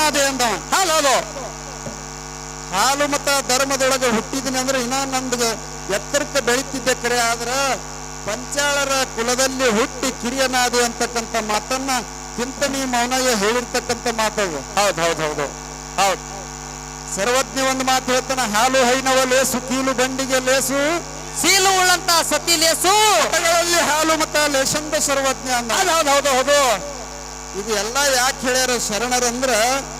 ಕಿರಿಯನಾದೆ ಅಂದವ. ಹೌದು ಹಾಲು ಮತ ಧರ್ಮದೊಳಗೆ ಹುಟ್ಟಿದ್ದೀನಿ ಅಂದ್ರೆ ಇನ್ನ ನಂದು ಎತ್ತರಕ್ಕೆ ಬೆಳೀತಿದ್ದೆ ಕರೆ ಆದ್ರ ಪಂಚಾಳರ ಕುಲದಲ್ಲಿ ಹುಟ್ಟಿ ಕಿರಿಯನಾದೆ ಅಂತಕ್ಕಂಥ ಮಾತನ್ನ ಚಿಂತನಿ ಮೌನಯ್ಯ ಹೇಳಿರ್ತಕ್ಕಂಥ ಮಾತದು. ಹೌದು ಹೌದು ಹೌದು ಹೌದು. ಸರ್ವಜ್ಞ ಒಂದು ಮಾತು ಹೇಳ್ತಾನ, ಹಾಲು ಹೈನವ ಲೇಸು ಕೀಲು ಬಂಡಿಗೆ ಲೇಸು ಸೀಲು ಉಳ್ಳಂತ ಸತಿ ಲೇಸು ಮತಗಳಲ್ಲಿ ಹಾಲು ಮತ ಲೇಸಂದ ಸರ್ವಜ್ಞ ಅಂದ. ಹೌದು ಹೌದು ಹೌದು. ಇದು ಎಲ್ಲ ಯಾಕೆ ಹೇಳ್ಯಾರ ಶರಣರಂದ್ರ,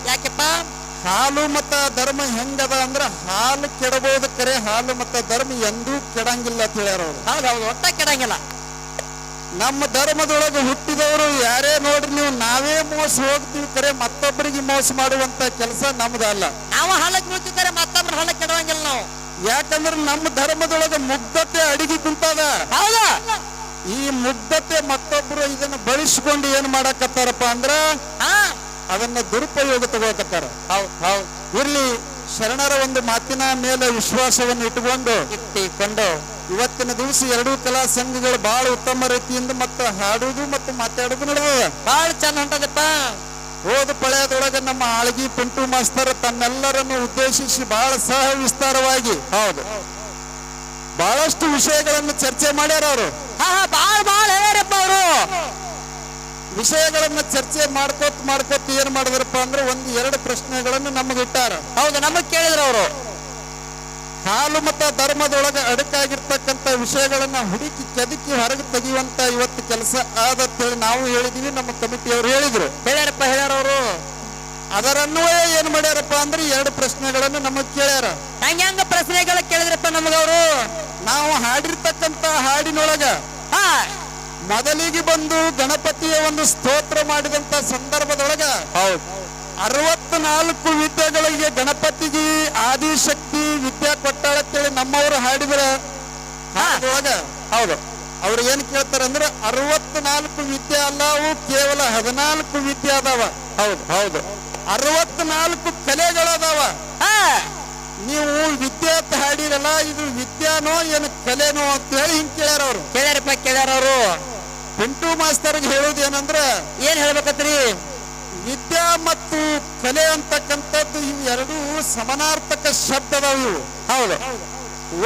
ಯಾಕೆಪ್ಪ ಹಾಲು ಮತ ಧರ್ಮ ಹೆಂಗದ ಅಂದ್ರ ಹಾಲು ಕೆಡಬಹುದು ಕರೆ ಹಾಲು ಮತ ಧರ್ಮ ಎಂದೂ ಕೆಡಂಗಿಲ್ಲ ಅಂತ ಹೇಳ್ಯಾರ ಅವ್ರು. ಹೌದು ಹೌದು, ಒಟ್ಟ ಕೆಡಂಗಿಲ್ಲ. ನಮ್ಮ ಧರ್ಮದೊಳಗೆ ಹುಟ್ಟಿದವರು ಯಾರೇ ನೋಡ್ರಿ ನೀವು, ನಾವೇ ಮೋಸ ಹೋಗ್ತೀವಿ ಕರೆ ಮತ್ತೊಬ್ಬರಿಗೆ ಮೋಸ ಮಾಡುವಂತ ಕೆಲಸ ನಮ್ದಲ್ಲ. ನಾವು ಹಾಲಕ್ಕೆ ಬೀಳ್ತಿದ್ದಾರೆ, ಮತ್ತೊಬ್ರು ಹಾಲಕ್ಕೆ ಕೆಡವಂಗಿಲ್ಲ ನಾವು. ಯಾಕಂದ್ರೆ ನಮ್ಮ ಧರ್ಮದೊಳಗೆ ಮುಗ್ಧತೆ ಅಡಿಗೆ ಕುಂತದ. ಹೌದಾ, ಈ ಮುಗ್ಧತೆ ಮತ್ತೊಬ್ರು ಇದನ್ನ ಬಳಸಿಕೊಂಡು ಏನ್ ಮಾಡಕತ್ತಾರಪ್ಪ ಅಂದ್ರ ಅದನ್ನ ದುರುಪಯೋಗ ತಗೋಕತ್ತಾರ. ಹೌದು ಹೌದು. ಇರ್ಲಿ, ಶರಣರ ಒಂದು ಮಾತಿನ ಮೇಲೆ ವಿಶ್ವಾಸವನ್ನು ಇಟ್ಟುಕೊಂಡು ಇವತ್ತಿನ ದಿವಸ ಎರಡೂ ಕಲಾ ಸಂಘಗಳು ಬಹಳ ಉತ್ತಮ ರೀತಿಯಿಂದ ಮತ್ತೆ ಹಾಡುದು ಮತ್ತು ಮಾತಾಡುದು ನಡೆದದ. ಬಹಳ ಚಂದ ಹೊಂಟದಪ್ಪ. ಹೋದ ಪಳೆಯದೊಳಗೆ ನಮ್ಮ ಆಳ್ಗಿ ಪಿಂಟು ಮಾಸ್ತರ್ ತನ್ನೆಲ್ಲರನ್ನು ಉದ್ದೇಶಿಸಿ ಬಹಳ ಸಹ ವಿಸ್ತಾರವಾಗಿ ಬಹಳಷ್ಟು ವಿಷಯಗಳನ್ನು ಚರ್ಚೆ ಮಾಡ್ಯಾರ ಅವರು. ಬಾಳ್ ಹೇಳ್ಯಾರಪ್ಪ ಅವರು. ವಿಷಯಗಳನ್ನ ಚರ್ಚೆ ಮಾಡ್ಕೋತ್ ಏನ್ ಮಾಡಿದ್ರಪ್ಪ ಅಂದ್ರೆ ಒಂದು ಎರಡು ಪ್ರಶ್ನೆಗಳನ್ನು ನಮಗೆ ಇಟ್ಟಾರ. ಹೌದು, ನಮಗ್ ಕೇಳಿದ್ರು ಅವರು. ಹಾಲು ಮತ ಧರ್ಮದೊಳಗೆ ಅಡಕಾಗಿರ್ತಕ್ಕಂಥ ವಿಷಯಗಳನ್ನ ಹುಡುಕಿ ಕೆದಕಿ ಹೊರಗೆ ತೆಗೆಯುವಂತ ಇವತ್ತು ಕೆಲಸ ಆದತ್ತೇಳಿ ನಾವು ಹೇಳಿದೀವಿ, ನಮ್ಮ ಕಮಿಟಿಯವರು ಹೇಳಿದ್ರು. ಹೇಳ್ಯಾರ ಅವರು. ಅದರನ್ವಯ ಏನ್ ಮಾಡ್ಯಾರಪ್ಪ ಅಂದ್ರೆ ಎರಡು ಪ್ರಶ್ನೆಗಳನ್ನು ನಮಗ್ ಕೇಳ್ಯಾರ. ಹೆಂಗ ಪ್ರಶ್ನೆಗಳ ಕೇಳಿದ್ರಪ್ಪ ನಮಗವರು? ನಾವು ಹಾಡಿರ್ತಕ್ಕಂಥ ಹಾಡಿನೊಳಗ ಮೊದಲಿಗೆ ಬಂದು ಗಣಪತಿಯ ಒಂದು ಸ್ತೋತ್ರ ಮಾಡಿದಂತ ಸಂದರ್ಭದೊಳಗ 64 ವಿದ್ಯೆಗಳಿಗೆ ಗಣಪತಿಗೆ ಆದಿಶಕ್ತಿ ವಿದ್ಯೆ ಕೊಟ್ಟಾಳಂತೇಳಿ ನಮ್ಮವರು ಹಾಡಿದ್ರ ಹಾಡೊಳಗ ಹೌದು, ಅವ್ರು ಏನ್ ಕೇಳ್ತಾರ ಅಂದ್ರೆ 64 ವಿದ್ಯೆ ಅಲ್ಲವು, ಕೇವಲ 14 ವಿದ್ಯೆ ಅದಾವ. ಹೌದು ಹೌದು. 64 ಕಲೆಗಳದಾವ. ನೀವು ವಿದ್ಯೆ ಅಂತ ಹಾಡಿರಲ್ಲ, ಇದು ವಿದ್ಯಾನೋ ಏನು ಕಲೆನೋ ಅಂತ ಹೇಳಿ ಹಿಂಗ್ ಕೇಳ್ಯಾರ ಅವ್ರು. ಕೇಳ್ಯಾರ ಅವರು. ಪಿಂಟು ಮಾಸ್ತರ್ಗೆ ಹೇಳುದು ಏನಂದ್ರ, ಏನ್ ಹೇಳ್ಬೇಕತ್ರಿ? ವಿದ್ಯಾ ಮತ್ತು ಕಲೆ ಅಂತಕ್ಕಂಥದ್ದು ಇವು ಎರಡೂ ಸಮಾನಾರ್ಥಕ ಶಬ್ದ ಅದಾವ. ಇವು ಹೌದು,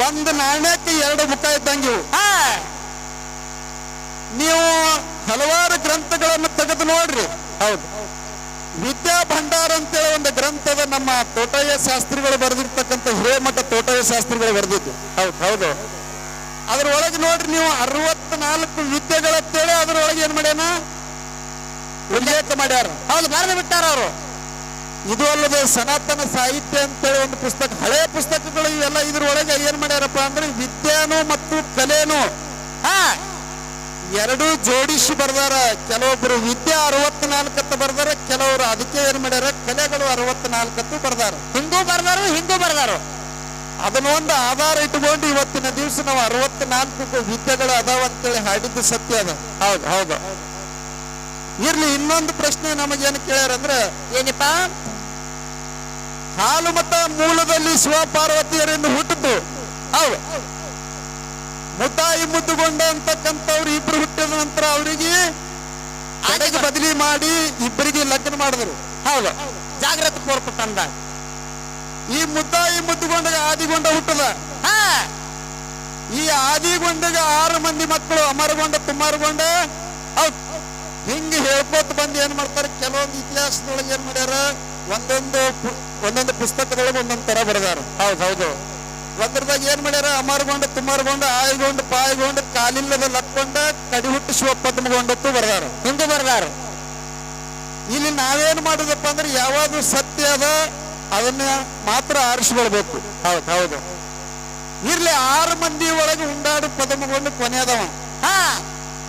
ಒಂದು ನಾಣ್ಯಕ್ಕೆ ಎರಡು ಮುಖ ಇದ್ದಂಗೆ ಇವು. ನೀವು ಹಲವಾರು ಗ್ರಂಥಗಳನ್ನು ತೆಗೆದು ನೋಡ್ರಿ. ಹೌದು, ವಿದ್ಯಾ ಭಂಡಾರ ಅಂತೇಳಿ ಒಂದು ಗ್ರಂಥದ ನಮ್ಮ ತೋಟಯ್ಯ ಶಾಸ್ತ್ರಿಗಳು ಬರೆದಿರ್ತಕ್ಕಂಥ ಹಿರೇಮಠ ತೋಟಯ್ಯ ಶಾಸ್ತ್ರಿಗಳು ಬರೆದಿದ್ದು. ಹೌದು ಹೌದು. ಅದ್ರೊಳಗೆ ನೋಡ್ರಿ ನೀವು 64 ವಿದ್ಯೆಗಳಂತೇಳಿ ಅದ್ರೊಳಗೆ ಏನ್ ಮಾಡ್ಯಾನ ಉಲ್ಲೇಖ ಮಾಡ್ಯಾರ. ಹೌದು, ಬರೆದು ಬಿಟ್ಟಾರ ಅವರು. ಇದು ಅಲ್ಲದೆ ಸನಾತನ ಸಾಹಿತ್ಯ ಅಂತೇಳಿ ಒಂದು ಪುಸ್ತಕ, ಹಳೆ ಪುಸ್ತಕಗಳು ಇವೆಲ್ಲ ಇದ್ರೊಳಗೆ ಏನ್ ಮಾಡ್ಯಾರಪ್ಪ ಅಂದ್ರೆ ವಿದ್ಯಾನು ಮತ್ತು ಕಲೆನು ಎರಡೂ ಜೋಡಿಸಿ ಬರ್ದಾರ. ಕೆಲವೊಬ್ರು ವಿದ್ಯಾ 64 ಬರ್ದಾರ, ಕೆಲವರು ಅದಕ್ಕೆ ಏನ್ ಮಾಡ್ಯಾರ ಕಲೆಗಳು 64 ಬರ್ದಾರ. ಹಿಂದೂ ಬರ್ದಾರು. ಅದನ್ನೊಂದು ಆಧಾರ ಇಟ್ಟುಕೊಂಡು ಇವತ್ತಿನ ದಿವಸ ನಾವು 64 ವಿದ್ಯೆಗಳು ಅದಾವ ಅಂತೇಳಿ ಹಾಡಿದ್ದು ಸತ್ಯ ಅದ. ಹೌದು ಹೌದು. ಇರ್ಲಿ, ಇನ್ನೊಂದು ಪ್ರಶ್ನೆ ನಮಗೇನು ಕೇಳ್ಯಾರಂದ್ರ, ಏನಪ್ಪ? ಹಾಲು ಮತ ಮೂಲದಲ್ಲಿ ಶಿವ ಪಾರ್ವತಿಯರಿಂದ ಹುಟ್ಟಿದ್ದು. ಹೌದು, ಮುದ್ದಾಯಿ ಮುದ್ದುಗೊಂಡ ಅಂತಕ್ಕಂಥವ್ರು ಇಬ್ರು ಹುಟ್ಟಿದ ನಂತರ ಅವರಿಗೆ ಅಡಗಿ ಬದಲಿ ಮಾಡಿ ಇಬ್ಬರಿಗೆ ಲಗ್ನ ಮಾಡಿದ್ರು. ಹೌದು, ಜಾಗ್ರತೆ ಪೂರ್ವಕ ತಂದ. ಈ ಮುದ್ದಾಯಿ ಮುದ್ದುಗೊಂಡಗ ಆದಿಗೊಂಡ ಹುಟ್ಟದ. ಈ ಆದಿಗೊಂಡಗ 6 ಮಂದಿ ಮಕ್ಕಳು, ಅಮರಗೊಂಡ, ತುಮಾರಗೊಂಡ. ಹೌದು, ಹಿಂಗೆ ಹೇಳ್ಕೋತ ಬಂದು ಏನ್ ಮಾಡ್ತಾರೆ, ಕೆಲವೊಂದು ಇತಿಹಾಸದೊಳಗೆ ಏನ್ ಮಾಡ್ಯಾರ, ಒಂದೊಂದು ಪುಸ್ತಕದೊಳಗೆ ಒಂದೊಂದು ತರ ಬರೆದಾರ. ಹೌದು ಹೌದು. ಒಂದ್ರದಾಗ ಏನ್ ಮಾಡ್ಯಾರ, ಅಮರಗೊಂಡ, ತುಮಾರಗೊಂಡ, ಆಯ್ಗೊಂಡ, ಪಾಯ್ಗೊಂಡ, ಕಾಲಿಲ್ಲದ ಲಕ್ಕೊಂಡ, ಕಡಿ ಹುಟ್ಟು ಶಿವ ಪದ್ಮಗೊಂಡತ್ತು ಬರ್ದಾರ. ಹಿಂದೂ ಬರ್ದಾರ. ಇಲ್ಲಿ ನಾವೇನ್ ಮಾಡುದಪ್ಪ ಅಂದ್ರೆ ಯಾವಾದ್ರು ಸತ್ಯ ಅದ ಅದನ್ನ ಮಾತ್ರ ಆರಿಸಿಕೊಳ್ಬೇಕು. ಹೌದು ಹೌದು. ಇರ್ಲಿ, 6 ಮಂದಿ ಒಳಗೆ ಉಂಡಾಡು ಪದ್ಮಗೊಂಡು ಕೊನೆಯದವ.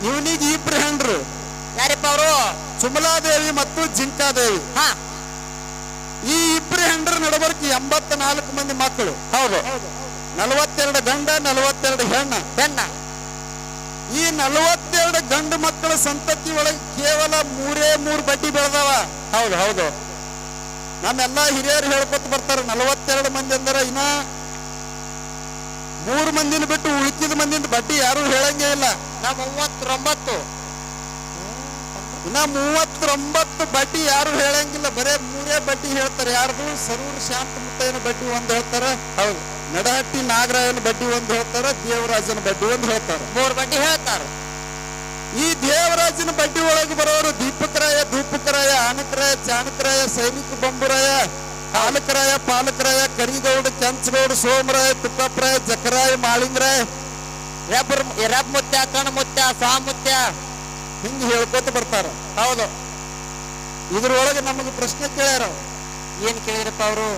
ಇವನಿಗೆ ಇಬ್ರು ಹೆಂಡ್ರು. ಯಾರಪ್ಪ ಅವರು? ಸುಮಲಾದೇವಿ ಮತ್ತು ಜಿಂಕಾದೇವಿ. ಈ ಇಬ್ರು ಹೆಂಡ್ರ ನಡಬರ್ಕ್ 84 ಮಂದಿ ಮಕ್ಕಳು. ಹೌದು, 42 ಗಂಡ, 42 ಹೆಣ್ಣ. ಈ 42 ಗಂಡು ಮಕ್ಕಳ ಸಂತತಿ ಒಳಗೆ ಕೇವಲ 3 ಬಡ್ಡಿ ಬೆಳೆದವ. ಹೌದು ಹೌದು. ನಮ್ಮೆಲ್ಲ ಹಿರಿಯರು ಹೇಳ್ಕೊತ ಬರ್ತಾರೆ, 42 ಮಂದಿ ಅಂದ್ರೆ ಇನ್ನ 3 ಮಂದಿನ ಬಿಟ್ಟು ಉಳಿಕಿದ ಮಂದಿನ ಬಡ್ಡಿ ಯಾರು ಹೇಳಂಗೇ ಇಲ್ಲ. 39 ಇನ್ನ 39 ಬಡ್ಡಿ ಯಾರು ಹೇಳಂಗಿಲ್ಲ, ಬರೇ 3 ಬಡ್ಡಿ ಹೇಳ್ತಾರೆ. ಯಾರ್ದು? ಸರೂರು ಶಾಂತ ಮುತ್ತಯ್ಯನ ಬಡ್ಡಿ ಒಂದು ಹೇಳ್ತಾರ, ಹೌದು. ನಡಹಟ್ಟಿ ನಾಗರಾಯನ ಬಡ್ಡಿ ಒಂದು ಹೇಳ್ತಾರ, ದೇವರಾಜನ ಬಡ್ಡಿ ಒಂದು ಹೇಳ್ತಾರ. 3 ಬಡ್ಡಿ ಹೇಳ್ತಾರ. ಈ ದೇವರಾಜನ ಬಡ್ಡಿ ಒಳಗೆ ಬರೋರು ದೀಪಕರಾಯ, ಧೂಪಕರಾಯ, ಆನಕರಾಯ, ಚಾಣಕರಾಯ, ಸೈನಿಕ ಬಂಬುರಾಯ, ಕಾಲಕರಾಯ, ಪಾಲಕರಾಯ, ಕರಿಗೌಡ, ಕೆಂಚಗೌಡ, ಸೋಮರಾಯ, ತುಕ್ಕಪ್ಪರಾಯ, ಜಕರಾಯ, ಮಾಳಿಂಗರಾಯ, ಎರಬ್ ಮುತ್ಯ, ಕಣ್ ಮುತ್ಯ, ಸಾಮುತ್ಯ ಹಿಂಗ್ ಹೇಳ್ಕೊತ ಬರ್ತಾರ. ಹೌದು. ಇದ್ರೊಳಗೆ ನಮಗೆ ಪ್ರಶ್ನೆ ಕೇಳ್ಯಾರ. ಏನ್ ಕೇಳಿದ್ರಪ್ಪ ಅವರು?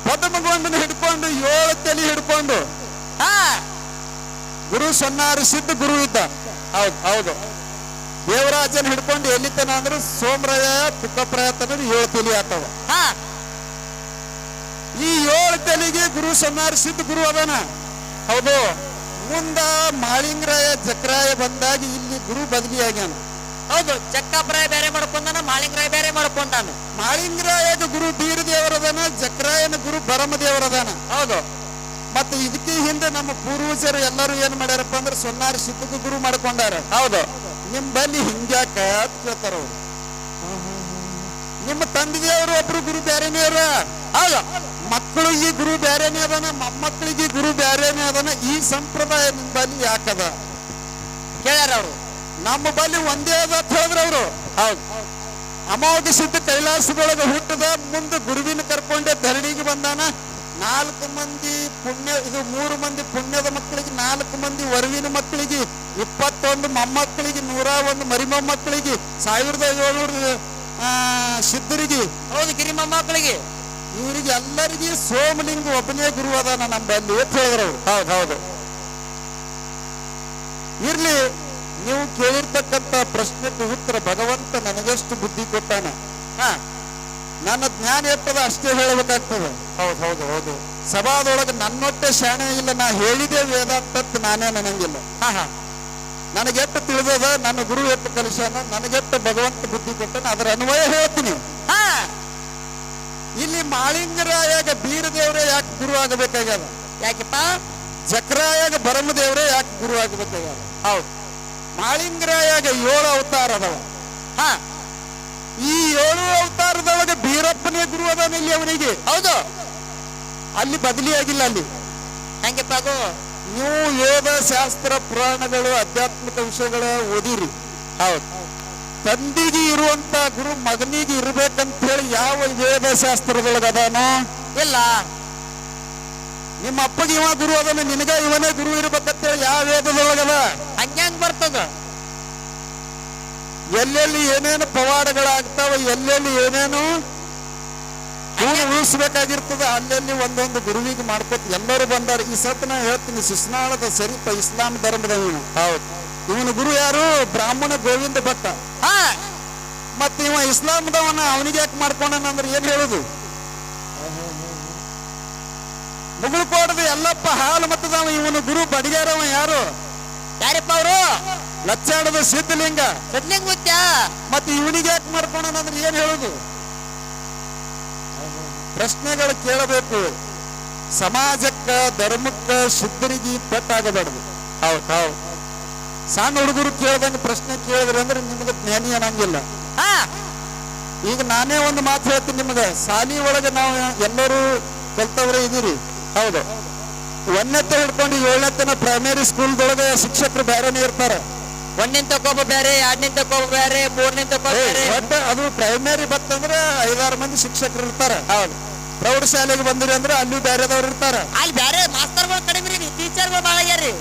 ಪದ್ಮಗೊಂಡನ ಹಿಡ್ಕೊಂಡು 7 ತಲೆ ಹಿಡ್ಕೊಂಡು ಹಾ ಗುರು ಸನ್ನಾರಿಸಿದ್ದ ಗುರು ಇದ್ದ. ಹೌದು ಹೌದು. ದೇವರಾಜನ್ ಹಿಡ್ಕೊಂಡು ಎಲ್ಲಿತನ ಅಂದ್ರೆ ಸೋಮರಾಯ, ತುಕ್ಕಪ್ಪರಾಯ ತನ 7 ತಲೆ ಆತವ. ಹಾ ಈ 7 ತಲೆಗೆ ಗುರು ಸನ್ನಾರಿಸಿದ್ದ ಗುರು ಅದಾನ. ಹೌದು. ಮುಂದ ಮಾಳಿಂಗರಾಯ, ಜಕರಾಯ ಬಂದಾಗ ಇಲ್ಲಿ ಗುರು ಬದಲಿ ಆಗ್ಯಾನ. ಹೌದು. ಚಕ್ಕಾಪರಾಯ ಬೇರೆ ಮಾಡ್ಕೊಂಡಾನ, ಮಾಳಿಂಗರಾಯ ಬೇರೆ ಮಾಡ್ಕೊಂಡಾನ. ಮಾಳಿಂಗರಾಯಗ ಗುರು ಬೀರ ದೇವರದಾನ, ಜಕರಾಯನ ಗುರು ಭರಮ ದೇವರದಾನ. ಹೌದು. ಮತ್ತೆ ಇದಕ್ಕೆ ಹಿಂದೆ ನಮ್ಮ ಪೂರ್ವಜರು ಎಲ್ಲರೂ ಏನ್ ಮಾಡ್ಯಾರಪ್ಪ ಅಂದ್ರೆ ಸೊನ್ನಾರಿ ಸಿದ್ಧಗ ಗುರು ಮಾಡ್ಕೊಂಡಾರ. ಹೌದು. ನಿಮ್ ಬಲ್ಲಿ ಹಿಂಗ್ಯಾಕ ಅಂತ ಕೇಳ್ತಾರ ಅವ್ರು. ನಿಮ್ಮ ತಂದೆ ದೇವರು ಒಬ್ರು ಗುರು ಬ್ಯಾರೇನೇ ಅದ. ಹೌದು. ಮಕ್ಕಳಿಗೆ ಗುರು ಬ್ಯಾರೇನೇ ಅದಾನ, ಮೊಮ್ಮಕ್ಕಳಿಗೆ ಗುರು ಬ್ಯಾರೇನೇ ಅದಾನ. ಈ ಸಂಪ್ರದಾಯ ನಿಮ್ ಬಲ್ಲಿ ಯಾಕದ ಕೇಳ್ಯಾರ ಅವರು. ನಮ್ಮ ಬಲ್ಲಿ ಒಂದೇ ಅದ ಅಂತ ಹೇಳಿದ್ರ ಅವರು. ಹೌದು. ಅಮೋಘ ಸಿದ್ಧ ಕೈಲಾಸದೊಳಗೆ ಹುಟ್ಟದ, ಮುಂದೆ ಗುರುವಿನ ಕರ್ಕೊಂಡೆ ಧರಣಿಗೆ ಬಂದಾನ. 4 ಮಂದಿ ಪುಣ್ಯ, ಇದು 3 ಮಂದಿ ಪುಣ್ಯದ ಮಕ್ಕಳಿಗೆ, 4 ಮಂದಿ ವರವಿನ ಮಕ್ಕಳಿಗೆ, 21 ಮೊಮ್ಮಕ್ಕಳಿಗೆ, 101 ಮರಿ ಮೊಮ್ಮಕ್ಕಳಿಗೆ, 1700 ಸಿದ್ಧರಿಗೆ, ಹೌದು. ಗಿರಿ ಮೊಮ್ಮಕ್ಕಳಿಗೆ, ಇವರಿಗೆ ಎಲ್ಲರಿಗೆ ಸೋಮಲಿಂಗ ಒಬ್ಬನೇ ಗುರು ಅದಾನ ನಮ್ಮ ಬಲ್ಲಿ ಅಂತ ಹೇಳಿದ್ರು. ಹೌದು ಹೌದು. ಇರ್ಲಿ, ನೀವು ಕೇಳಿರ್ತಕ್ಕಂತ ಪ್ರಶ್ನೆಗೆ ಉತ್ತರ ಭಗವಂತ ನನಗೆಷ್ಟು ಬುದ್ಧಿ ಕೊಟ್ಟಾನ, ಹಾ ನನ್ನ ಜ್ಞಾನ ಎಟ್ಟದ ಅಷ್ಟೇ ಹೇಳಬೇಕಾಗ್ತದೆ. ಹೌದು ಹೌದು ಹೌದು. ಸಭಾದೊಳಗೆ ನನ್ನೊಟ್ಟೆ ಶಾಣೆ ಇಲ್ಲ, ನಾ ಹೇಳಿದೆ ವೇದಾಂತ ನಾನೇ ನನಗಿಲ್ಲ. ಹಾ ಹಾ. ನನಗೆಟ್ಟು ತಿಳಿದದ, ನನ್ನ ಗುರು ಎಟ್ಟು ಕಲಿಸ್ಯಾನ, ನನಗೆಟ್ಟು ಭಗವಂತ ಬುದ್ಧಿ ಕೊಟ್ಟಾನ, ಅದರ ಅನ್ವಯ ಹೇಳ್ತೀನಿ. ಹಾ ಇಲ್ಲಿ ಮಾಳಿಂಗರಾಯಾಗ ಬೀರ ದೇವರೇ ಯಾಕೆ ಗುರು ಆಗಬೇಕಾಗ್ಯದ? ಯಾಕೆಪ್ಪ? ಜಕರಾಯಾಗ ಭರಮ ದೇವರೇ ಯಾಕೆ ಗುರು ಆಗಬೇಕಾಗ್ಯದ? ಹೌದು. ಮಾಳಿಂಗರಾಯಾಗ 7 ಅವತಾರ ಅದಾವ. ಹಾ ಈ 7 ಅವತಾರದೊಳಗೆ ಬೀರಪ್ಪನೇ ಗುರು ಅದಾನ ಇಲ್ಲಿ ಅವನಿಗೆ. ಹೌದು. ಅಲ್ಲಿ ಬದಲಿ ಆಗಿಲ್ಲ. ಅಲ್ಲಿ ಹೆಂಗೆಪ್ಪ ಅದು? ನೀವು ವೇದ ಶಾಸ್ತ್ರ ಪುರಾಣಗಳು ಆಧ್ಯಾತ್ಮಿಕ ವಿಷಯಗಳ ಓದಿರಿ. ಹೌದು. ತಂದಿಗೆ ಇರುವಂತ ಗುರು ಮಗನಿಗೆ ಇರ್ಬೇಕಂತ ಹೇಳಿ ಯಾವ ವೇದ ಶಾಸ್ತ್ರದೊಳಗ ಅದಾನೋ ಇಲ್ಲ. ನಿಮ್ಮ ಅಪ್ಪಗೆ ಇವ ಗುರು ಅದಾನ, ನಿನಗ ಇವನೇ ಗುರು ಇರ್ಬೇಕಂತ ಹೇಳಿ ಯಾವ ವೇದದೊಳಗದ? ಹಂಗ್ಯಾಂಗ್ ಬರ್ತದ? ಎಲ್ಲೆಲ್ಲಿ ಏನೇನು ಪವಾಡಗಳಾಗ್ತಾವ, ಎಲ್ಲೆಲ್ಲಿ ಏನೇನು ಉಳಿಸ್ಬೇಕಾಗಿರ್ತದ, ಅಲ್ಲೆಲ್ಲಿ ಒಂದೊಂದು ಗುರುವಿಗೆ ಮಾಡ್ಕೊತ ಎಲ್ಲರೂ ಬಂದಾರ. ಈ ಸತ್ ನಾ ಹೇಳ್ತೀನಿ, ಶಿಸ್ನಾಳದ ಶರೀಫ ಇಸ್ಲಾಂ ಧರ್ಮದ ಇವನು. ಹೌದು. ಇವನು ಗುರು ಯಾರು? ಬ್ರಾಹ್ಮಣ ಗೋವಿಂದ ಭಟ್ಟ. ಹಾ ಮತ್ತೆ ಇವ ಇಸ್ಲಾಂದವನ, ಅವನಿಗೆ ಯಾಕೆ ಮಾಡ್ಕೊಂಡನ ಅಂದ್ರೆ ಏನ್ ಹೇಳುದು? ಮುಗುಳ್ಕೋಟದ ಎಲ್ಲಪ್ಪ ಹಾಲು ಮತ್ತದವ ಇವನು ಗುರು ಬಡಿಗಾರವ ಯಾರು? ಯಾರಪ್ಪ ಅವರು? ಲಚ್ಚಾಡದ ಸಿದ್ಧಲಿಂಗ. ಸಿದ್ಧಲಿಂಗ ಮುತ್ಯ. ಮತ್ತೆ ಇವನಿಗೆ ಯಾಕೆ ಮಾಡ್ಕೊಂಡನ ಅಂದ್ರೆ ಏನ್ ಹೇಳುದು? ಪ್ರಶ್ನೆಗಳು ಕೇಳಬೇಕು. ಸಮಾಜಕ್ಕ, ಧರ್ಮಕ್ಕ, ಸಿದ್ಧರಿಗೆ ಪೆಟ್ಟಾಗಬಾರ್ದು. ಹೌದು ಹೌದು. ಸಣ್ಣ ಹುಡುಗರು ಕೇಳ್ದಂಗ ಪ್ರಶ್ನೆ ಕೇಳಿದ್ರೆ ಅಂದ್ರೆ ನಿಮ್ಗೆ ಜ್ಞಾನಿ ಅನ್ನಂಗಿಲ್ಲ. ಹಾ ಈಗ ನಾನೇ ಒಂದು ಮಾತು ಹೇಳ್ತೀನಿ ನಿಮ್ಗೆ. ಶಾಲಿ ಒಳಗೆ ನಾವು ಎಲ್ಲರೂ ಕಲ್ತವ್ರೆ ಇದೀರಿ. ಹೌದು. 1ನೇತೆ ಹಿಡ್ಕೊಂಡು 7ನೇ ತನ ಪ್ರೈಮರಿ ಸ್ಕೂಲ್ದೊಳಗೆ ಶಿಕ್ಷಕರು ಬೇರೆನೇ ಇರ್ತಾರೆ. 1ನೇ ತಕೋಬ ಬೇರೆ, 2ನೇ ತಕೋಬ ಬೇರೆ, 3ನೇ ತಕೋಬ ಬೇರೆ. ಅದು ಪ್ರೈಮರಿ ಬತ್ತಂದ್ರೆ 5-6 ಮಂದಿ ಶಿಕ್ಷಕರು ಇರ್ತಾರೆ. ಹೌದು. ಪ್ರೌಢಶಾಲೆಗೆ ಬಂದ್ರಿ ಅಂದ್ರೆ ಅಲ್ಲಿ ಬೇರೆದವ್ರು ಇರ್ತಾರ. ಅಲ್ಲಿ ಬೇರೆ ಮಾಸ್ತರ್ಗಳು ಕಡಿಮೆ ರೀ, ಟೀಚರ್ಗಳು ಭಾಳ ಆಗ್ಯಾರಿ.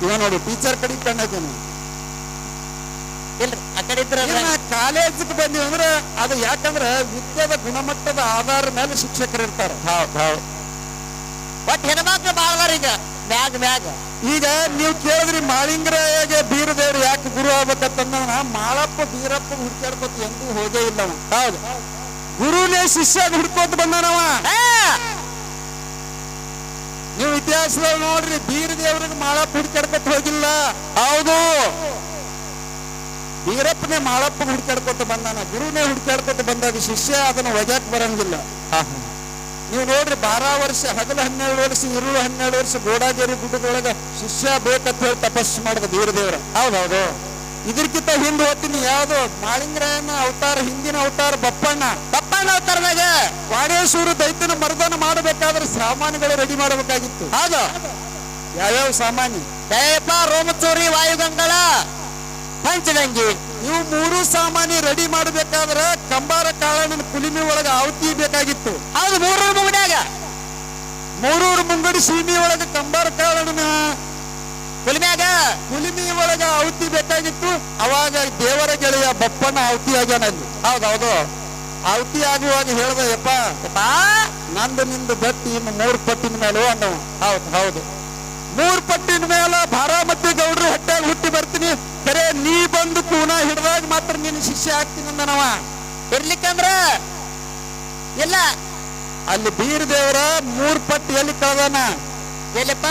ಇವ ನೋಡಿ ಟೀಚರ್ ಕಡೆ ಕಣ್ಣಾಕೇನು ಇಲ್ರಿ, ಆ ಕಡೆ ಇದ್ರ ಕಾಲೇಜಿಗೆ ಬಂದಿವಿ ಅಂದ್ರೆ ಅದು ಯಾಕಂದ್ರೆ ವಿದ್ಯೆದ ಗುಣಮಟ್ಟದ ಆಧಾರ ಮೇಲೆ ಶಿಕ್ಷಕರು ಇರ್ತಾರೆ. ಹೌದು ಹೌದು. ಒಟ್ಟು ಹೆಣ್ಮಕ್ಳು ಭಾಳ ಅದಾರ ಈಗ ಮ್ಯಾಗ ಮ್ಯಾಗ. ಈಗ ನೀವು ಕೇಳಿದ್ರಿ ಮಾಳಿಂಗರಾಯಗೆ ಬೀರದೇವ್ರು ಯಾಕೆ ಗುರು ಆಗ್ಬೇಕಂತಂದವನ, ಮಾಳಪ್ಪ ಬೀರಪ್ಪ ಹುಡ್ಕಾಡ್ಕೊತ ಎಂದೂ ಹೋಗೇ ಇಲ್ಲವ. ಹೌದು. ಗುರುನೇ ಶಿಷ್ಯಾಗ ಹುಡ್ಕೋತ ಬಂದಾನವ. ನೀವು ಇತಿಹಾಸದಾಗ ನೋಡ್ರಿ, ಬೀರದೇವ್ರಿಗೆ ಮಾಳಪ್ಪ ಹುಡ್ಕಾಡ್ಕೊತ ಹೋಗಿಲ್ಲ. ಹೌದು. ಬೀರಪ್ಪನೇ ಮಾಳಪ್ಪ ಹುಡ್ಕಾಡ್ಕೊತ ಬಂದಾನ. ಗುರುನೇ ಹುಡ್ಕಾಡ್ಕೊತ ಬಂದಾಗ ಶಿಷ್ಯ ಅದನ್ನ ಒಗ್ಯಾಕ್ ಬರಂಗಿಲ್ಲ. ನೀವು ನೋಡ್ರಿ 12 ವರ್ಷ ಹಗಲು 12 ವರ್ಷ ಇರುಳು 12 ವರ್ಷ ಗೋಡಾಗೇರಿ ಗುಡ್ಡದೊಳಗ ಶಿಷ್ಯ ಬೇಕಂತ ಹೇಳಿ ತಪಸ್ಸು ಮಾಡಿದ ವೀರದೇವರ. ಹೌದೌದು. ಇದಕ್ಕಿಂತ ಹಿಂದೆ ಹೋಗ್ತೀನಿ ಯಾವ್ದು ಮಾಳಿಂಗರಾಯನ ಅವತಾರ, ಹಿಂದಿನ ಅವತಾರ ಬಪ್ಪಣ್ಣ ಅವತಾರದಾಗ ವಾಡೇಶ್ವರ ದೈತ್ಯನ ಮರ್ದನ ಮಾಡಬೇಕಾದ್ರೆ ಸಾಮಾನುಗಳು ರೆಡಿ ಮಾಡಬೇಕಾಗಿತ್ತು. ಹೌದು. ಯಾವ್ಯಾವ ಸಾಮಾನ್ಯ? ದಯಪ ರೋಮಚೂರಿ ವಾಯುಗಂಗಳ ಪಂಚದಂಗಿ. ಇವು 3 ಸಾಮಾನ್ಯ ರೆಡಿ ಮಾಡಬೇಕಾದ್ರೆ ಕಂಬಾರ ಕಾಳಣ್ಣನ ಕುಲಿಮಿ ಒಳಗ ಆವತಿ ಬೇಕಾಗಿತ್ತು. ಹೌದು. ಮೂರೂರು ಮುಗಡ್ಯಾಗ ಮೂರೂರು ಮುಂಗಡಿ ಸೀಮಿ ಒಳಗ ಕಂಬಾರ ಕಾಳಣ್ಣನ ಕುಲಿಮ್ಯಾಗ ಕುಲಿಮಿ ಒಳಗ ಆವತಿ ಬೇಕಾಗಿತ್ತು. ಅವಾಗ ದೇವರ ಗೆಳೆಯ ಬಪ್ಪಣ್ಣ ಆವತಿ ಆಗ್ಯಾನಲ್ಲಿ. ಹೌದೌದು. ಆವತಿ ಆಗುವಾಗ ಹೇಳ್ದ, ಯಪ್ಪ ನಂದು ನಿಂದು ಗಟ್ಟಿ ಇನ್ನು 3 ಪಟ್ಟಿನ ಮೇಲೆ ಅನ್ನವ. ಹೌದು ಹೌದು. 3 ಪಟ್ಟಿನ ಮೇಲೆ ಭಾರಾಮತಿ ಗೌಡ್ರು ಹೊಟ್ಟಾಗ ಹುಟ್ಟಿ ಬರ್ತೀನಿ, ಕರೆ ನೀ ಬಂದು ಕೂನ ಹಿಡ್ದಾಗ ಮಾತ್ರ ನಿನ್ನ ಶಿಷ್ಯ ಆಗ್ತೀನಿ ಅಂದನವ. ಇರ್ಲಿಕ್ಕಂದ್ರ ಇಲ್ಲ. ಅಲ್ಲಿ ಬೀರ್ ದೇವರ 3 ಪಟ್ಟಿ ಎಲ್ಲಿ ಕಳ್ದಾನ? ಎಲ್ಲಿಪ್ಪ?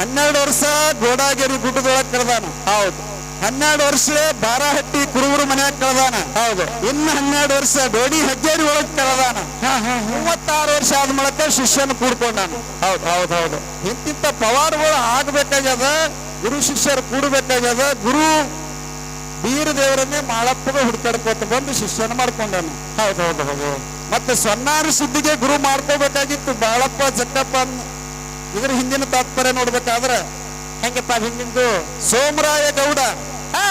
12 ವರ್ಷ ಗೋಡಾಗೇರಿ ಗುಡ್ಡದೊಳಗೆ ಕಳ್ದಾನ. ಹೌದು. 12 ವರ್ಷ ಬಾರಹಟ್ಟಿ ಕುರುಬರು ಮನ್ಯಾಗ ಕಳ್ದಾನ. ಹೌದು. ಇನ್ನು 12 ವರ್ಷ ಡೋಡಿ ಹೆಗ್ಗೇರಿ ಒಳಗ್ ಕಳ್ದಾನ. 36 ವರ್ಷ ಆದ ಮೂಲಕ ಶಿಷ್ಯನ ಕೂಡ್ಕೊಂಡಾನ. ಹೌದು ಹೌದು ಹೌದು. ಇಂತಿಂತ ಪವಾಡಗಳು ಆಗ್ಬೇಕಾಗ್ಯದ, ಗುರು ಶಿಷ್ಯರು ಕೂಡಬೇಕಾಗ್ಯದ. ಗುರು ಬೀರ ದೇವರನ್ನೇ ಮಾಳಪ್ಪಗ ಹುಡ್ಕಾಡ್ಕೊತ ಬಂದು ಶಿಷ್ಯನ ಮಾಡ್ಕೊಂಡಾನ. ಹೌದು ಹೌದು ಹೌದು. ಮತ್ತೆ ಸೊನ್ನಾರಿ ಸಿದ್ಧಿಗೆ ಗುರು ಮಾಡ್ಕೋಬೇಕಾಗಿತ್ತು. ಬಾಳಪ್ಪ ಜಕ್ಕಪ್ಪ ಇದ್ರ ಹಿಂದಿನ ತಾತ್ಪರ್ಯ ನೋಡ್ಬೇಕಾದ್ರೆ ಹೆಂಗಪ್ಪ ಹಿಂದಿಂದು? ಸೋಮರಾಯ ಗೌಡ ಹಾ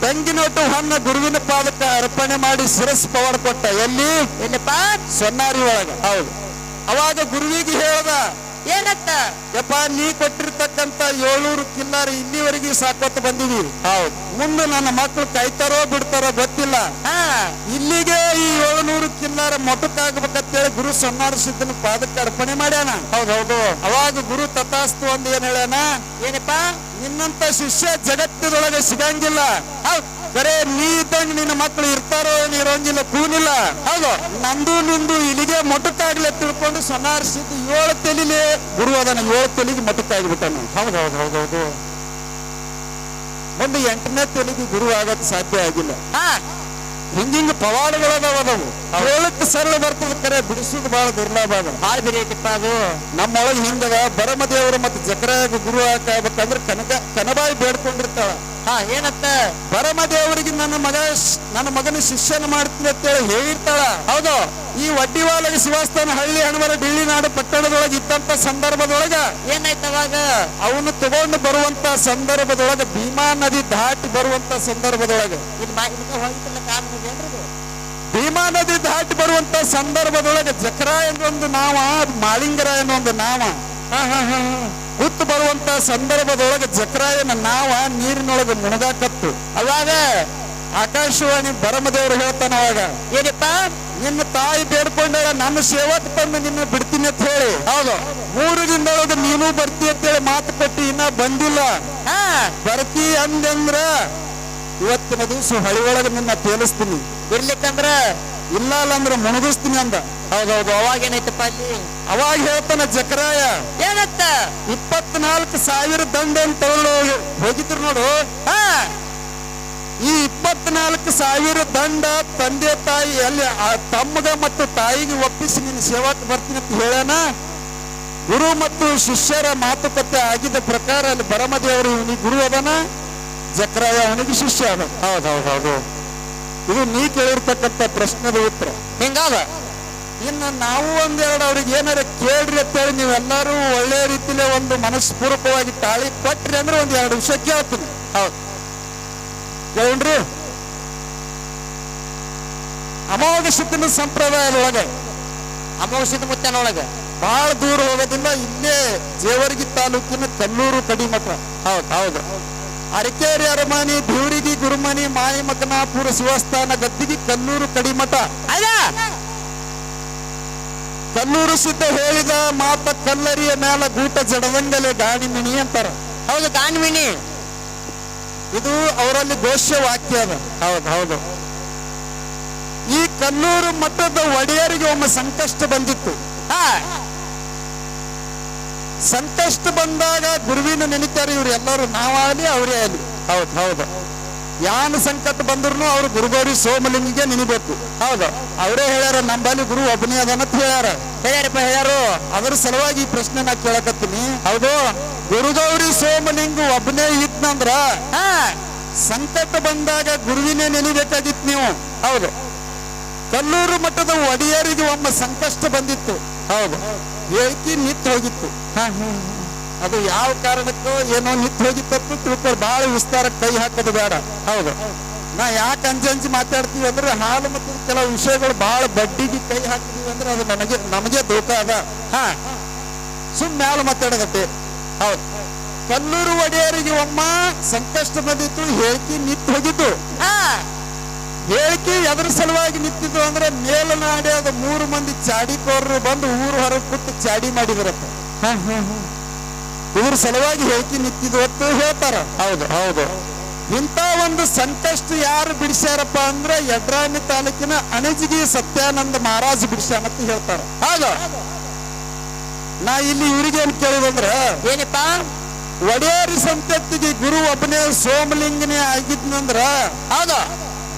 ತೆಂಗಿನೊಟ್ಟು ಹಣ್ಣ ಗುರುವಿನ ಪಾದಕ್ಕೆ ಅರ್ಪಣೆ ಮಾಡಿ ಶಿರಸ್ ಪವಾಡ ಕೊಟ್ಟ. ಎಲ್ಲಿ? ಎಲ್ಲಿಪ್ಪ? ಸೊನ್ನಾರಿ ಒಳಗ. ಹೌದು. ಅವಾಗ ಗುರುವಿಗೆ ಹೇಳ್ದ, ಏನಂತ? ಯಪ್ಪ ನೀ ಕೊಟ್ಟಿರ್ತಕ್ಕಂತ 700 ಕಿಲ್ಲಾರಿ ಇಲ್ಲಿವರೆಗೆ ಸಾಕೋತ ಬಂದಿವಿ. ಹೌದು. ಮುಂದೆ ನನ್ನ ಮಕ್ಕಳು ಕಾಯ್ತಾರೋ ಬಿಡ್ತಾರೋ ಗೊತ್ತಿಲ್ಲ. ಹಾ ಇಲ್ಲಿಗೆ ಈ 700 ಕಿಲ್ಲಾರ ಮೊಟಕಾಗ್ಬೇಕಂತೇಳಿ ಗುರು ಸೊನ್ನಾರ ಸಿದ್ಧನ ಪಾದಕ್ಕೆ ಅರ್ಪಣೆ ಮಾಡ್ಯಾನ. ಹೌದು ಹೌದು. ಅವಾಗ ಗುರು ತಥಾಸ್ತು ಅಂದ್ ಏನ್ ಹೇಳ್ಯಾನ? ಏನಪ್ಪ? ನಿನ್ನಂತ ಶಿಷ್ಯ ಜಗತ್ತಿನೊಳಗೆ ಸಿಗಂಗಿಲ್ಲ. ಹೌದು. ಬರೇ ನೀ ಇದ್ದಂಗ ನಿನ್ನ ಮಕ್ಕಳು ಇರ್ತಾರೋ ಇರೋಂಗಿಲ್ಲ, ಕೂನಿಲ್ಲ. ಹೌದು. ನಂದು ನಿಂದು ಇಲ್ಲಿಗೆ ಮೊಟಕಾಗ್ಲೆ ತಿಳ್ಕೊಂಡು ಸೊನ್ನಾರಿಸಿದ್ದು 7 ತೆಲಿಲೆ ಗುರು ಅದನ್ನ 7 ತೆಲಿಗೆ ಮೊಟಕಾಗ್ಬಿಟ್ಟನು. ಹೌದು ಹೌದು ಹೌದು ಹೌದು. ಒಂದು 8ನೇ ತೆಲಿಗೆ ಗುರು ಆಗಕ್ ಸಾಧ್ಯ ಆಗಿಲ್ಲ. ಹಾ ಹಿಂಗಿಂಗ ಪವಾಡಗಳದಾವದವು. 7ಕ್ಕೆ ಸರಳ ಬರ್ತದ, ಕರೆ ಬಿಡಿಸೋದು ಬಹಳ ದುರ್ಲಭ ಅದ. ಬಾಳ್ ಬಿರಿ ಐತಿಪ್ಪ ಅದು. ನಮ್ಮೊಳಗೆ ಹಿಂಗದ ಬರಮದೇವರು ಮತ್ತು ಜಕರಾಯ ಗುರು ಆಗ್ಬೇಕಂದ್ರೆ ಕನಬಾಯಿ ಬೇಡ್ಕೊಂಡಿರ್ತಾಳ. ಹಾ ಏನಂತ? ಬರಮದೇವರಿಗೆ ನನ್ನ ಮಗನ ಶಿಷ್ಯನ ಮಾಡ್ತೀನಿ ಅಂತೇಳಿ ಹೇಳಿರ್ತಾಳ. ಹೌದು. ಈ ವಡ್ಡಿವಾಲಗ ಶಿವಸ್ಥಾನ ಹಳ್ಳಿ ಹಣವರ ಬಿಳ್ಳಿನಾಡು ಪಟ್ಟಣದೊಳಗೆ ಇದ್ದಂತ ಸಂದರ್ಭದೊಳಗ ಏನಾಯ್ತು ಅವಾಗ? ಅವನು ತಗೊಂಡು ಬರುವಂತ ಸಂದರ್ಭದೊಳಗ ಭೀಮಾ ನದಿ ದಾಟಿ ಬರುವಂತ ಸಂದರ್ಭದೊಳಗೆ ಹೋಗಿತ್ತಲ್ಲ ಕಾರಣೇನ್ರಿ? ಭೀಮಾ ನದಿ ದಾಟಿ ಬರುವಂತ ಸಂದರ್ಭದೊಳಗೆ ಜಕರಾಯ ಎಂದೊಂದು ನಾಮ, ಮಾಳಿಂಗರಾಯ ಎಂದೊಂದು ನಾಮ ಹುತ್ತು ಬರುವಂತ ಸಂದರ್ಭದೊಳಗೆ ಜಕರಾಯನ ನಾವ ನೀರಿನೊಳಗೆ ಮುಣಗಾಕತ್ತು. ಅವಾಗ ಆಕಾಶವಾಣಿ ಬರಮದೇವರು ಹೇಳ್ತಾನ, ಅವಾಗ ಏನಪ್ಪ? ನಿನ್ನ ತಾಯಿ ಬೇಡ್ಕೊಂಡಾಗ ನನ್ನ ಸೇವಕ ತಂದು ನಿನ್ನ ಬಿಡ್ತೀನಿ ಅಂತ ಹೇಳಿ. ಹೌದು. 3 ದಿನದೊಳಗೆ ನೀನು ಬರ್ತಿ ಅಂತೇಳಿ ಮಾತು ಕೊಟ್ಟು ಇನ್ನ ಬಂದಿಲ್ಲ. ಹಾ ಬರ್ತಿ ಅಂದ್ರ ಇವತ್ತಿನ ದಿವಸ ಹೊಳಿ ಒಳಗೆ ನಿನ್ನ ತೇಲಿಸ್ತೀನಿ, ಇರ್ಲಿಕ್ಕಂದ್ರ ಇಲ್ಲ ಅಂದ್ರೆ ಮುಣಗಿಸ್ತೀನಿ ಅಂದ. ಹೌದೌದು. ಅವಾಗ ಏನಾಯ್ತಪ್ಪ ಅಲ್ಲಿ? ಅವಾಗ ಹೇಳ್ತಾನ ಜಕರಾಯ, ಏನಂತ? 24,000 ದಂಡ ಅಂತ ಹೋಗಿದ್ರು ನೋಡು. ಹಾ ಈ 24,000 ದಂಡ ತಂದೆ ತಾಯಿ ಅಲ್ಲಿ ತಮ್ಮಗ ಮತ್ತು ತಾಯಿಗೆ ಒಪ್ಪಿಸಿ ನಿನ್ನ ಸೇವಾಕ್ ಬರ್ತೀನಿ ಅಂತ ಹೇಳ್ಯಾನ. ಗುರು ಮತ್ತು ಶಿಷ್ಯರ ಮಾತುಕತೆ ಆಗಿದ್ದ ಪ್ರಕಾರ ಅಲ್ಲಿ ಬರಮದೇವರು ಇವನಿಗೆ ಗುರು ಅದನ, ಜಕರಾಯ ಅವನಿಗೆ ಶಿಷ್ಯ ಅದ. ಹೌದೌದು. ಇದು ನೀ ಕೇಳಿರ್ತಕ್ಕಂಥ ಪ್ರಶ್ನೆದ ಉತ್ತರ. ಹಿಂಗಾದ. ಇನ್ನು ನಾವು ಒಂದೆರಡು ಅವ್ರಿಗೆ ಏನಾರ ಕೇಳ್ರಿ ಅಂತೇಳಿ ನೀವೆಲ್ಲರೂ ಒಳ್ಳೆ ರೀತಿಲೇ ಒಂದು ಮನಸ್ಪೂರ್ವಕವಾಗಿ ತಾಳಿ ಕೊಟ್ರಿ ಅಂದ್ರೆ 1-2 ವಿಷಯ ಕೇಳ್ತೀನಿ. ಹೌದು ಕೇಳ್ರಿ. ಅಮೋಘ ಸಿದ್ಧನ ಸಂಪ್ರದಾಯದೊಳಗೆ ಅಮೋಘದ ಮುತ್ತನೊಳಗ ಬಹಳ ದೂರ ಹೋಗೋದಿಲ್ಲ, ಇಲ್ಲೇ ಜೇವರ್ಗಿ ತಾಲೂಕಿನ ಕಲ್ಲೂರು ಕಡಿಮಠ. ಹೌದು ಹೌದು. ಅರಕೇರಿ ಅರಮನಿ, ಧೂರಿಗಿ ಗುರುಮನಿ, ಮಾಯಿ ಮಕನಾಪುರ ಶಿವಸ್ಥಾನ, ಗದ್ದಿಗಿ ಕಲ್ಲೂರು ಕಡಿಮಠ. ಅದ ಕಲ್ಲೂರು ಸಿದ್ಧ ಹೇಳಿದ ಮಾತ ಕಲ್ಲರಿಯ ಮೇಲ ಗೂಟ ಜಡದಂಗಲೆ ಗಾಣಿಮಿಣಿ ಅಂತಾರ. ಹೌದು. ಗಾನ್ಮಿಣಿ ಇದು ಅವರಲ್ಲಿ ಘೋಷ್ಯ ವಾಕ್ಯ ಅದ. ಹೌದು ಹೌದು. ಈ ಕಲ್ಲೂರು ಮಠದ ಒಡೆಯರಿಗೆ ಒಮ್ಮೆ ಸಂಕಷ್ಟ ಬಂದಿತ್ತು. ಹಾ ಸಂಕಷ್ಟ ಬಂದಾಗ ಗುರುವಿನ ನೆನಿತಾರೆ ಇವ್ರು ಎಲ್ಲರೂ, ನಾವಾಗಲಿ ಅವರೇ ಆಗಲಿ. ಹೌದು ಹೌದು. ಯಾನ್ ಸಂಕಟ ಬಂದ್ರು ಅವ್ರು ಗುರುಗೌರಿ ಸೋಮಲಿಂಗಿಗೆ ನೆನಿಬೇಕು. ಹೌದು, ಅವರೇ ಹೇಳ್ಯಾರ ನಮ್ಮಲ್ಲಿ ಗುರು ಒಬ್ಬನೇ ಅದನ್ನತ್ ಹೇಳ್ಯಾರ. ಹೇಳ್ಯಾರಪ್ಪ ಹೇಳ್ಯಾರು. ಅದ್ರ ಸಲುವಾಗಿ ಈ ಪ್ರಶ್ನೆ ನಾ ಕೇಳಕತ್ತೀನಿ. ಹೌದು, ಗುರುಗೌರಿ ಸೋಮಲಿಂಗ ಒಬ್ಬನೇ ಇದ್ನಂದ್ರ ಹಾ ಸಂಕಟ ಬಂದಾಗ ಗುರುವಿನೇ ನೆನಿಬೇಕಾಗಿತ್ತು ನೀವು. ಹೌದು, ಕಲ್ಲೂರು ಮಠದ ಒಡೆಯರಿಗೆ ಒಮ್ಮ ಸಂಕಷ್ಟ ಬಂದಿತ್ತು. ಹೌದು, ಹೇಳಿಕೆ ನಿಂತು ಹೋಗಿತ್ತು. ಹಾ ಅದು ಯಾವ ಕಾರಣಕ್ಕೋ ಏನೋ ನಿಂತು ಹೋಗಿತ್ತು ತಿಳ್ಕೊಂಡು ಬಹಳ ವಿಸ್ತಾರ ಕೈ ಹಾಕೋದು ಬೇಡ. ಹೌದು, ನಾ ಯಾಕೆ ಅಂಜಿ ಮಾತಾಡ್ತೀವಿ ಅಂದ್ರೆ ಹಾಲು ಮತ್ತು ಕೆಲವು ವಿಷಯಗಳು ಬಹಳ ಬಡ್ಡಿಗೆ ಕೈ ಹಾಕ್ತೀವಿ ಅಂದ್ರೆ ಅದು ನಮಗೆ ಧೋಕ ಅದ. ಹಾ ಸುಮ್ ಮ್ಯಾಲ ಮಾತಾಡೋದತ್ತೆ. ಹೌದು, ಕಲ್ಲೂರು ಒಡೆಯರಿಗೆ ಒಮ್ಮ ಸಂಕಷ್ಟ ಬಂದಿತ್ತು, ಹೇಳಿಕೆ ನಿಂತು ಹೋಗಿದ್ದು. ಹಾ ಹೇಳಿಕೆ ಎದ್ರ ಸಲುವಾಗಿ ನಿಂತಿದ್ದು ಅಂದ್ರೆ ಮೇಲನಾಡ್ಯಾದ 3 ಮಂದಿ ಚಾಡಿಕೋರರು ಬಂದು ಊರು ಹೊರಗೆ ಕೂತು ಚಾಡಿ ಮಾಡಿದ್ರತ್ತ. ಇವ್ರ ಸಲುವಾಗಿ ಹೇಳಿಕೆ ನಿಂತಿದ್ದು ಹೊತ್ತು ಹೇಳ್ತಾರ. ಹೌದು, ಹೌದು, ಇಂಥ ಒಂದು ಸಂಕಷ್ಟ ಯಾರು ಬಿಡಿಸ್ಯಾರಪ್ಪ ಅಂದ್ರೆ ಯಡ್ರಾಮಿ ತಾಲೂಕಿನ ಅಣಜಿಗಿ ಸತ್ಯಾನಂದ ಮಹಾರಾಜ್ ಬಿಡಿಸ್ಯಾನ ಅಂತ ಹೇಳ್ತಾರ. ಹೌದು. ನಾ ಇಲ್ಲಿ ಇವ್ರಿಗೆ ಏನ್ ಕೇಳುದಂದ್ರ, ಏನಪ್ಪ, ಒಡೆಯರಿ ಸಂತತಿಗೆ ಗುರು ಒಬ್ಬನೇ ಸೋಮಲಿಂಗನೇ ಆಗಿದ್ನಂದ್ರ ಹೌದು,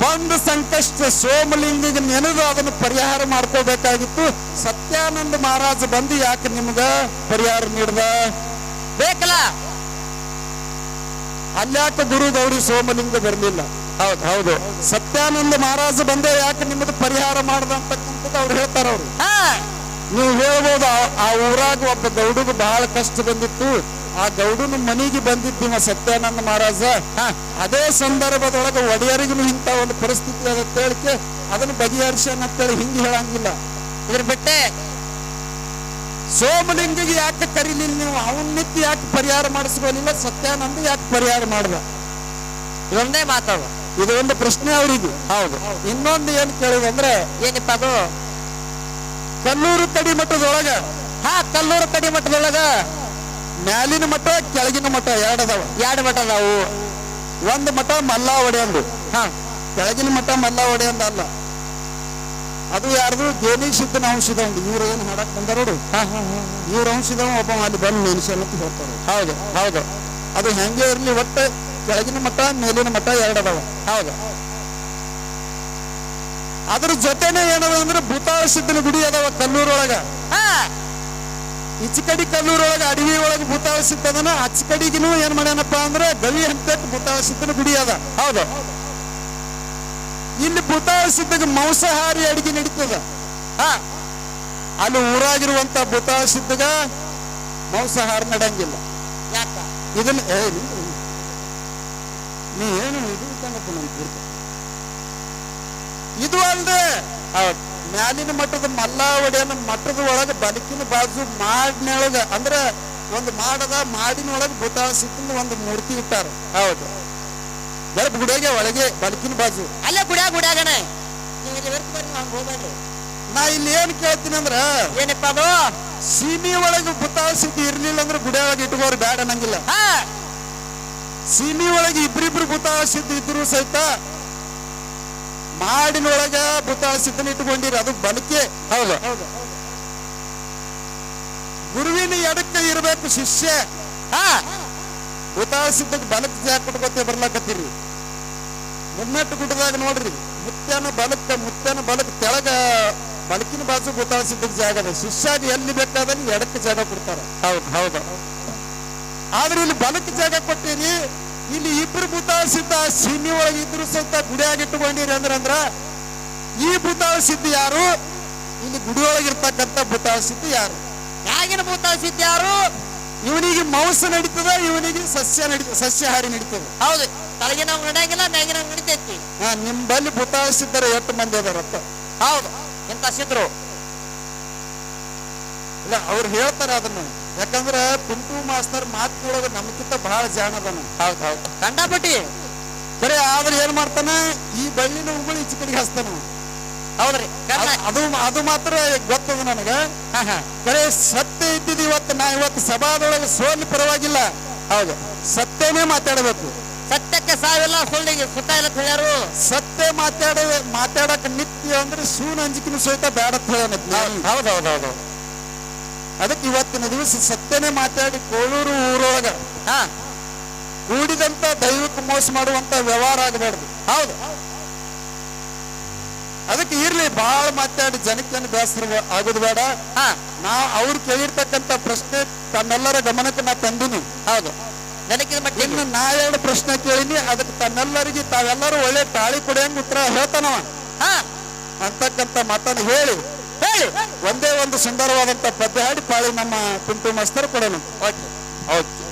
ಬಂದ ಸಂಕಷ್ಟ ಸೋಮಲಿಂಗಿಗೆ ನೆನೆದು ಅದನ್ನು ಪರಿಹಾರ ಮಾಡ್ಕೋಬೇಕಾಗಿತ್ತು. ಸತ್ಯಾನಂದ ಮಹಾರಾಜ ಬಂದು ಯಾಕೆ ನಿಮ್ಗ ಪರಿಹಾರ ನೀಡ್ದ? ಬೇಕಲ್ಲ. ಅಲ್ಯಾಕೆ ಗುರು ಗೌರಿ ಸೋಮಲಿಂಗ ಬರಲಿಲ್ಲ? ಹೌದು, ಹೌದು, ಸತ್ಯಾನಂದ ಮಹಾರಾಜ ಬಂದೇ ಯಾಕೆ ನಿಮ್ಮದು ಪರಿಹಾರ ಮಾಡ್ದ ಅಂತಕ್ಕಂಥದ್ದು ಅವ್ರು ಹೇಳ್ತಾರ. ಅವ್ರು ಹಾ ನೀವು ಹೇಳ್ಬೋದು, ಆ ಊರಾಗ ಒಬ್ಬ ಗೌಡಿಗೆ ಬಹಳ ಕಷ್ಟ ಬಂದಿತ್ತು. ಆ ಗೌಡನ ಮನೆಗೆ ಬಂದಿದ್ದೀವ ಸತ್ಯಾನಂದ ಮಹಾರಾಜ. ಅದೇ ಸಂದರ್ಭದೊಳಗೆ ಒಡೆಯರಿಗೂ ಇಂಥ ಒಂದು ಪರಿಸ್ಥಿತಿ ಅದ ಹೇಳಿಕೆ ಅದನ್ನು ಬಗೆಹರಿಸ್ಯಾನ ಅಂತೇಳಿ ಹಿಂಗೆ ಹೇಳಂಗಿಲ್ಲ. ಇದ್ರ ಬಿಟ್ಟೆ ಸೋಮಲಿಂಗಿಗೆ ಯಾಕೆ ಕರೀಲಿಲ್ಲ ನೀವು? ಅವನ್ ನಿತ್ಯ ಯಾಕೆ ಪರಿಹಾರ ಮಾಡಿಸ್ಕೊಳ್ಳಿಲ್ಲ? ಸತ್ಯಾನಂದ ಯಾಕೆ ಪರಿಹಾರ ಮಾಡ್ದ? ಇದೊಂದೇ ಮಾತಾಡು. ಇದು ಒಂದು ಪ್ರಶ್ನೆ ಅವರಿಗೆ. ಹೌದು. ಇನ್ನೊಂದು ಏನ್ ಕೇಳುದಂದ್ರೆ, ಏನಪ್ಪ ಅದು? ಕಲ್ಲೂರು ಕಡಿಮಠದೊಳಗ, ಹಾ ಕಲ್ಲೂರು ಕಡಿಮಠದೊಳಗ ಮ್ಯಾಲಿನ ಮಠ ಕೆಳಗಿನ ಮಠ ಎರಡದಾವ. 2 ಮಠ ಅದಾವು. ಒಂದು ಮಠ ಮಲ್ಲ ಒಡೆಯಂದು, ಹಾ ಕೆಳಗಿನ ಮಠ ಮಲ್ಲ ಒಡೆಯಂದ ಅಲ್ಲ. ಅದು ಯಾರ್ದು? ಗೇಲಿ ಸಿದ್ದನ ಅಂಶದ ಒಂದು. ಇವ್ರು ಏನು ಹಾಡಕ್ ಬಂದಾರ ನೋಡು, ಇವ್ರ ಅಂಶದವ ಒಬ್ಬ ಅಲ್ಲಿ ಬಂದು ನೆನೆಸ್ಯಾನ ಅಂತ ಹೇಳ್ತಾರೆ. ಹೌದು, ಹೌದು, ಅದು ಹೆಂಗೆ ಇರ್ಲಿ, ಒಟ್ಟು ಕೆಳಗಿನ ಮಠ ಮೇಲಿನ ಮಠ ಎರಡದಾವ. ಹೌದು. ಅದ್ರ ಜೊತೆನೆ ಏನದ ಅಂದ್ರೆ ಭೂತಾಳ ಸಿದ್ದನ ಗುಡಿ ಅದಾವ ಕಲ್ಲೂರೊಳಗ. ಹಾ ಈಚಕಡಿ ಕಲ್ಲೂರೊಳಗ ಅಡವಿ ಒಳಗ ಭೂತಾಳ ಸಿದ್ಧ ಅದನ. ಅಚ್ಚಕಡಿಗಿನೂ ಏನ್ ಮಾಡ್ಯಾನಪ್ಪ ಅಂದ್ರೆ ಗವಿ ಹಂತಕ್ಕೆ ಭೂತಾಳ ಸಿದ್ದನ ಗುಡಿ ಅದ. ಹೌದು. ಇಲ್ಲಿ ಭೂತಾಳ ಸಿದ್ಧಗೆ ಮಾಂಸಾಹಾರಿ ಅಡಿಗೆ ನಡೀತದ. ಹಾ ಅಲ್ಲಿ ಊರಾಗಿರುವಂತ ಭೂತಾಳ ಸಿದ್ಧಗ ಮಾಂಸಾಹಾರ ನಡೆಯಂಗಿಲ್ಲ. ಯಾಕ? ಇದನ್ನ ನೀ ಏನು ಇದು ಇದ್ದಂಗಪ್ಪ ನಮ್ಗೆ. ಇದು ಅಲ್ದೆ ಮ್ಯಾಲಿನ ಮಠದ ಮಲ್ಲ ಒಡೆಯನ ಮಠದ ಒಳಗ ಬಲಕಿನ ಬಾಜು ಮಾಡಿನೊಳಗ ಅಂದ್ರೆ ಒಂದು ಮಾಡದ ಮಾಡಿನೊಳಗ ಭೂತಾಳ ಸಿದ್ಧನ ಒಂದು ಮೂರ್ತಿ ಇಟ್ಟಾರ. ಹೌದು. ಗರ್ಭ ಗುಡಿಯಾಗೆ ಒಳಗೆ ಬಲಕಿನ ಬಾಜು ಅಲ್ಲೇ ಗುಡಿಯಾಗನೆ. ಹೋಗ್ಬೇಡ್ರಿ. ನಾ ಇಲ್ಲಿ ಏನ್ ಕೇಳ್ತೀನಿ ಅಂದ್ರ, ಏನಪ್ಪ ಅದು? ಸೀಮಿ ಒಳಗೆ ಭೂತಾಳ ಸಿದ್ಧ ಇರ್ಲಿಲ್ಲ ಅಂದ್ರೆ ಗುಡಿಯೊಳಗೆ ಇಟ್ಕೋರು ಬ್ಯಾಡ ಅನ್ನಂಗಿಲ್ಲ. ಹಾ ಸೀಮಿ ಒಳಗೆ ಇಬ್ರಿಬ್ರು ಭೂತಾಳ ಸಿದ್ಧ ಇದ್ರು ಸಹಿತ ಮಾಡಿನೊಳಗ ಭೂತಾಳ ಸಿದ್ಧನ ಇಟ್ಕೊಂಡಿರಿ, ಅದು ಬಲಕೆ. ಹೌದು. ಗುರುವಿನ ಎಡಕ್ಕೆ ಇರಬೇಕು ಶಿಷ್ಯ. ಹಾ ಭೂತಾಳ ಸಿದ್ಧಕ್ಕೆ ಬಲಕ್ ಜಾಗ ಕೊಟ್ಕೋತೆ ಬರ್ಲಾಕತ್ತೀರಿ. ಮುನ್ನಟ್ಟು ಗುಡ್ಡದಾಗ ನೋಡ್ರಿ, ಮುತ್ಯನ ಬಲಕ್ ತೆಳಗ ಬಲಕಿನ ಬಾಜು ಭೂತಾಳ ಸಿದ್ಧಕ್ಕೆ ಜಾಗ ಅದ. ಶಿಷ್ಯಾಗ ಎಲ್ಲಿ ಬೇಕಾದಲ್ಲಿ ಎಡಕ್ಕೆ ಜಾಗ ಕೊಡ್ತಾರ. ಹೌದು, ಹೌದು. ಆದ್ರೆ ಇಲ್ಲಿ ಬಲಕ್ ಜಾಗ ಕೊಟ್ಟಿರಿ. ಇಲ್ಲಿ ಇಬ್ರು ಭೂತಾಳ ಸಿದ್ಧ ಸೀಮಿ ಒಳಗೆ ಇದ್ರು ಸಹಿತ ಗುಡಿಯಾಗಿ ಇಟ್ಟುಕೊಂಡಿರಿ ಅಂದ್ರ ಈ ಭೂತಾಳ ಸಿದ್ಧ ಯಾರು? ಇಲ್ಲಿ ಗುಡಿಯೊಳಗೆ ಇರ್ತಕ್ಕಂಥ ಭೂತಾಳ ಸಿದ್ಧ ಯಾರು? ಯಾಗಿನ ಭೂತಾಳ ಸಿದ್ಧ ಯಾರು? ಇವನಿಗೆ ಮಾಂಸ ನಡೀತದ, ಇವನಿಗೆ ಸಸ್ಯಾಹಾರಿ ನಡೀತದ. ಹೌದು. ತಳಗಿನ ನಡೆಯಂಗಿಲ್ಲ, ಮ್ಯಾಗಿನ ನಡಿತೈತಿ. ನಿಮ್ಮಲ್ಲಿ ಭೂತಾಳ ಸಿದ್ಧರ 8 ಮಂದಿ ಅದಾರಪ್ಪ. ಹೌದು. ಎಂತ ಸಿದ್ರು ಇಲ್ಲ, ಅವ್ರು ಹೇಳ್ತಾರ ಅದನ್ನ. ಯಾಕಂದ್ರ ಪಿಂಟು ಮಾಸ್ತರ್ ಮಾತಿನೊಳಗ ನಮ್ಗಿಂತ ಬಹಳ ಜಾಣ ಅದಾನ. ಹೌದು, ಹೌದು. ಕಂಡಾಪಟ್ಟಿ ಬರೀ ಆದ್ರೆ ಏನ್ ಮಾಡ್ತಾನ, ಈ ಬಳ್ಳಿನ ಉಗುಳು ಈಚೆ ಕಡೆಗೆ ಹಚ್ತಾನ. ಹೌದ್ರಿ. ಅದು ಮಾತ್ರ ಗೊತ್ತದ ನನಗ. ಬರೀ ಸತ್ಯ ಇದ್ದಿದ್ದು ಇವತ್ತು ಸಭಾದೊಳಗೆ ಸೋಲಿ ಪರವಾಗಿಲ್ಲ. ಹೌದು, ಸತ್ಯನೇ ಮಾತಾಡಬೇಕು. ಸತ್ಯಕ್ಕೆ ಸಾವಿಲ್ಲ, ಸುಳ್ಳಿಗೆ ಸುತ್ತ ಇಲ್ಲ ಹೇಳ್ಯಾರು. ಸತ್ಯ ಮಾತಾಡಕ್ ನಿತ್ಯ ಅಂದ್ರೆ ಸೂನ್ ಅಂಜಿಕಿನ ಸಹಿತ ಬೇಡ ಅಂತ ಹೇಳ. ಹೌದೌದೌದು. ಅದಕ್ಕೆ ಇವತ್ತಿನ ದಿವಸ ಸತ್ಯನೇ ಮಾತಾಡಿ ಕೋಳೂರು ಊರೊಳಗ ಕೂಡಿದಂತ ದೈವಕ್ಕೆ ಮೋಸ ಮಾಡುವಂತ ವ್ಯವಹಾರ ಆಗಬಾರ್ದು. ಹೌದು. ಅದಕ್ಕೆ ಇರ್ಲಿ ಬಹಳ ಮಾತಾಡಿ ಜನಕ್ಕೇನು ಬೇಸರ ಆಗೋದು ಬೇಡ. ಹಾ ನಾ ಅವ್ರು ಕೇಳಿರ್ತಕ್ಕಂಥ ಪ್ರಶ್ನೆ ತಮ್ಮೆಲ್ಲರ ಗಮನಕ್ಕೆ ನಾ ತಂದಿನಿ. ಹೌದು. ಜನಕ್ಕಿದ ಮಟ್ಟಿಗೆ ಇನ್ನು ನಾ 2 ಪ್ರಶ್ನೆ ಕೇಳಿನಿ, ಅದಕ್ಕೆ ತಮ್ಮೆಲ್ಲರಿಗೆ ತಾವೆಲ್ಲರೂ ಒಳ್ಳೆ ತಾಳಿ ಕೊಡೆಯಂಗ್ ಉತ್ತರ ಹೇಳ್ತಾನವ ಹಾ ಅಂತಕ್ಕಂಥ ಮಾತನ್ನು ಹೇಳಿ ಹೇಳಿ. ಒಂದೇ ಒಂದು ಸುಂದರವಾದಂತ ಪದ್ಯ ಹಾಡಿ ಪಾಳಿ ನಮ್ಮ ಪಿಂಟು ಮಾಸ್ತರ್ ಕೊಡೋಣ. ಓಕೆ. ಓಕೆ.